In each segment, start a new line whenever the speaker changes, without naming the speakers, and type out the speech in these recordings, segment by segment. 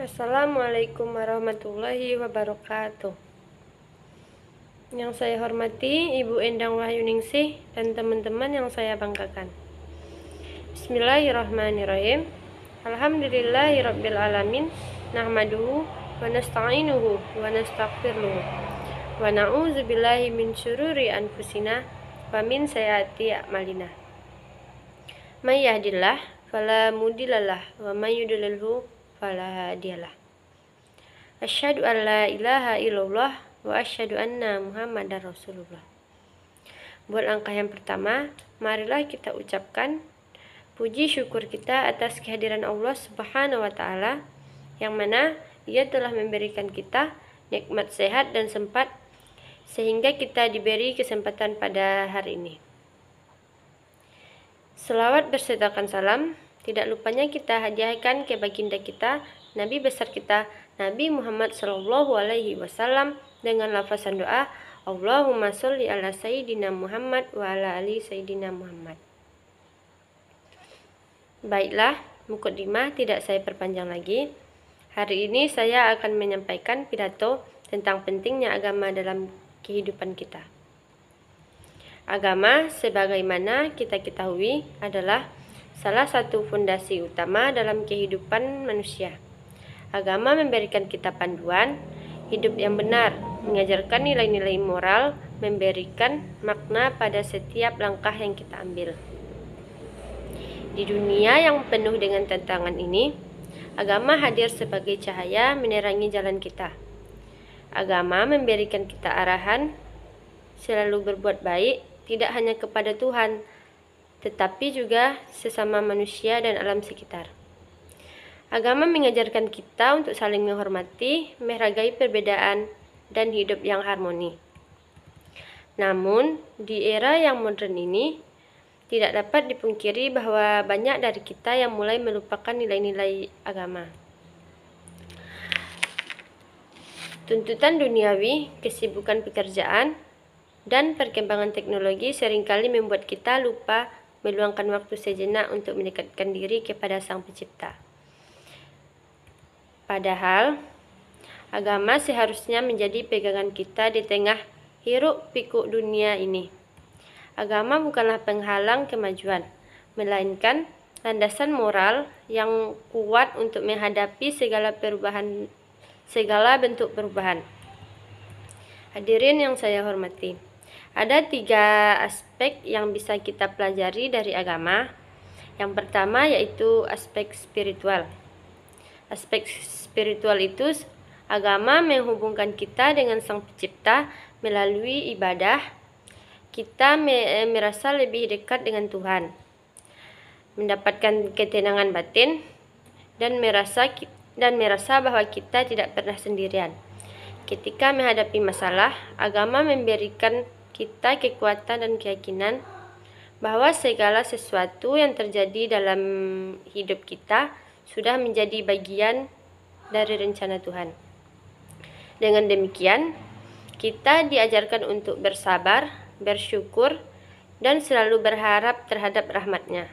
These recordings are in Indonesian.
Assalamualaikum warahmatullahi wabarakatuh. Yang saya hormati Ibu Endang Wahyuningsih dan teman-teman yang saya banggakan. Bismillahirrahmanirrahim. Alhamdulillahirabbil alamin. Nahmaduhu wa nasta'inuhu wa nastaghfiruh. Wa na'udzubillahi min syururi anfusina wa min sayyiati a'malina. May yahdihillah fala mudhillalah wa may yudlilhu fala hadiyalah. Asyhadu an la ilaha illallah wa asyhadu anna Muhammadar Rasulullah. Buat langkah yang pertama, marilah kita ucapkan puji syukur kita atas kehadiran Allah Subhanahu wa taala yang mana Ia telah memberikan kita nikmat sehat dan sempat sehingga kita diberi kesempatan pada hari ini. Selawat bersertakan salam tidak lupanya kita hadiahkan ke baginda kita, Nabi besar kita, Nabi Muhammad Sallallahu Alaihi Wasallam dengan lafazan doa, Allahumma sholli ala Sayyidina Muhammad wa ala ali Sayyidina Muhammad. Baiklah, mukadimah tidak saya perpanjang lagi. Hari ini saya akan menyampaikan pidato tentang pentingnya agama dalam kehidupan kita. Agama, sebagaimana kita ketahui, adalah salah satu fondasi utama dalam kehidupan manusia. Agama memberikan kita panduan hidup yang benar, mengajarkan nilai-nilai moral, memberikan makna pada setiap langkah yang kita ambil. Di dunia yang penuh dengan tantangan ini, agama hadir sebagai cahaya menerangi jalan kita. Agama memberikan kita arahan selalu berbuat baik, tidak hanya kepada Tuhan, tetapi juga sesama manusia dan alam sekitar. Agama mengajarkan kita untuk saling menghormati, menghargai perbedaan, dan hidup yang harmoni. Namun, di era yang modern ini, tidak dapat dipungkiri bahwa banyak dari kita yang mulai melupakan nilai-nilai agama. Tuntutan duniawi, kesibukan pekerjaan, dan perkembangan teknologi seringkali membuat kita lupa meluangkan waktu sejenak untuk mendekatkan diri kepada Sang Pencipta. Padahal, agama seharusnya menjadi pegangan kita di tengah hiruk-pikuk dunia ini. Agama bukanlah penghalang kemajuan, melainkan landasan moral yang kuat untuk menghadapi segala bentuk perubahan. Hadirin yang saya hormati, ada 3 aspek yang bisa kita pelajari dari agama. Yang pertama yaitu aspek spiritual. Aspek spiritual itu agama menghubungkan kita dengan Sang Pencipta melalui ibadah. Kita merasa lebih dekat dengan Tuhan, mendapatkan ketenangan batin, dan merasa bahwa kita tidak pernah sendirian. Ketika menghadapi masalah, agama memberikan kita kekuatan dan keyakinan bahwa segala sesuatu yang terjadi dalam hidup kita sudah menjadi bagian dari rencana Tuhan. Dengan demikian, kita diajarkan untuk bersabar, bersyukur, dan selalu berharap terhadap rahmat-Nya.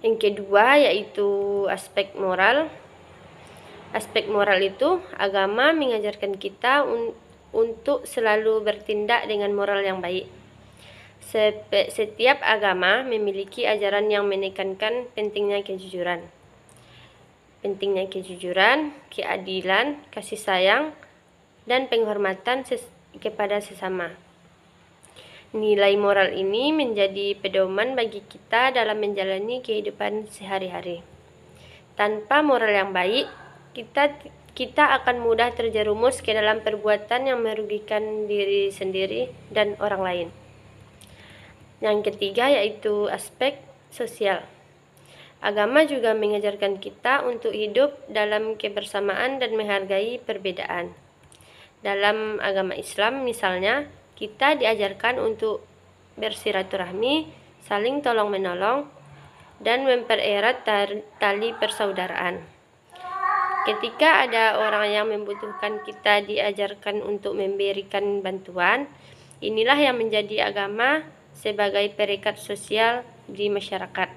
Yang kedua yaitu aspek moral. Aspek moral itu, agama mengajarkan kita untuk selalu bertindak dengan moral yang baik. Setiap agama memiliki ajaran yang menekankan pentingnya kejujuran. Keadilan, kasih sayang, dan penghormatan kepada sesama. Nilai moral ini menjadi pedoman bagi kita dalam menjalani kehidupan sehari-hari. Tanpa moral yang baik, kita akan mudah terjerumus ke dalam perbuatan yang merugikan diri sendiri dan orang lain. Yang ketiga yaitu aspek sosial. Agama juga mengajarkan kita untuk hidup dalam kebersamaan dan menghargai perbedaan. Dalam agama Islam misalnya, kita diajarkan untuk bersilaturahmi, saling tolong-menolong, dan mempererat tali persaudaraan. Ketika ada orang yang membutuhkan, kita diajarkan untuk memberikan bantuan. Inilah yang menjadi agama sebagai perekat sosial di masyarakat.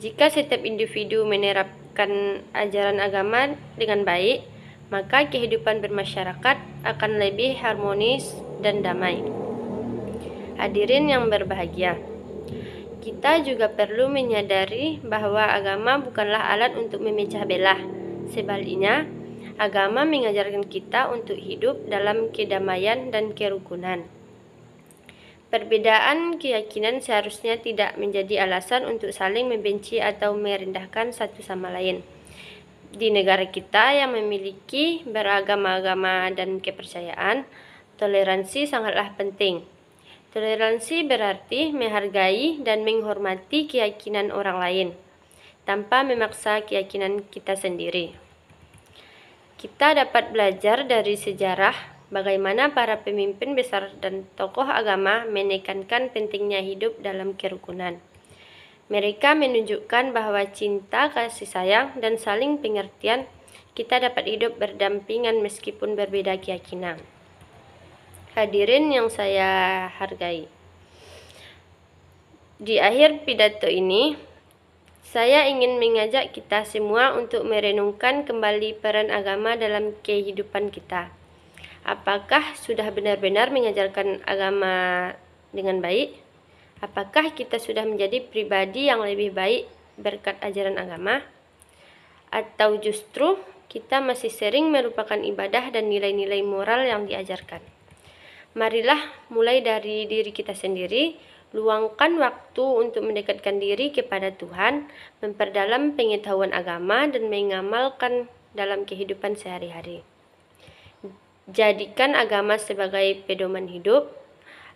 Jika setiap individu menerapkan ajaran agama dengan baik, maka kehidupan bermasyarakat akan lebih harmonis dan damai. Hadirin yang berbahagia, kita juga perlu menyadari bahwa agama bukanlah alat untuk memecah belah. Sebaliknya, agama mengajarkan kita untuk hidup dalam kedamaian dan kerukunan. Perbedaan keyakinan seharusnya tidak menjadi alasan untuk saling membenci atau merendahkan satu sama lain. Di negara kita yang memiliki beragam agama dan kepercayaan, toleransi sangatlah penting. Toleransi berarti menghargai dan menghormati keyakinan orang lain, tanpa memaksa keyakinan kita sendiri. Kita dapat belajar dari sejarah bagaimana para pemimpin besar dan tokoh agama menekankan pentingnya hidup dalam kerukunan. Mereka menunjukkan bahwa cinta, kasih sayang, dan saling pengertian kita dapat hidup berdampingan meskipun berbeda keyakinan. Hadirin yang saya hargai, di akhir pidato ini, saya ingin mengajak kita semua untuk merenungkan kembali peran agama dalam kehidupan kita. Apakah sudah benar-benar mengajarkan agama dengan baik? Apakah kita sudah menjadi pribadi yang lebih baik berkat ajaran agama? Atau justru kita masih sering melupakan ibadah dan nilai-nilai moral yang diajarkan? Marilah mulai dari diri kita sendiri, luangkan waktu untuk mendekatkan diri kepada Tuhan, memperdalam pengetahuan agama, dan mengamalkan dalam kehidupan sehari-hari. Jadikan agama sebagai pedoman hidup,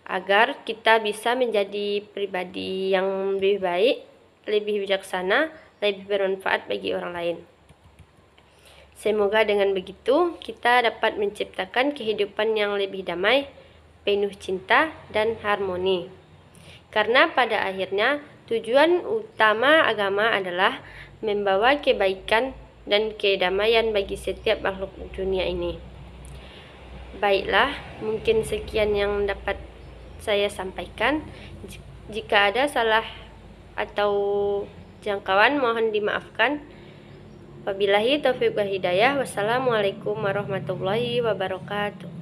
agar kita bisa menjadi pribadi yang lebih baik, lebih bijaksana, lebih bermanfaat bagi orang lain. Semoga dengan begitu kita dapat menciptakan kehidupan yang lebih damai, penuh cinta dan harmoni. Karena pada akhirnya tujuan utama agama adalah membawa kebaikan dan kedamaian bagi setiap makhluk dunia ini. Baiklah, mungkin sekian yang dapat saya sampaikan. Jika ada salah atau jangkauan mohon dimaafkan. Wabillahi taufiq wal hidayah. Wassalamualaikum warahmatullahi wabarakatuh.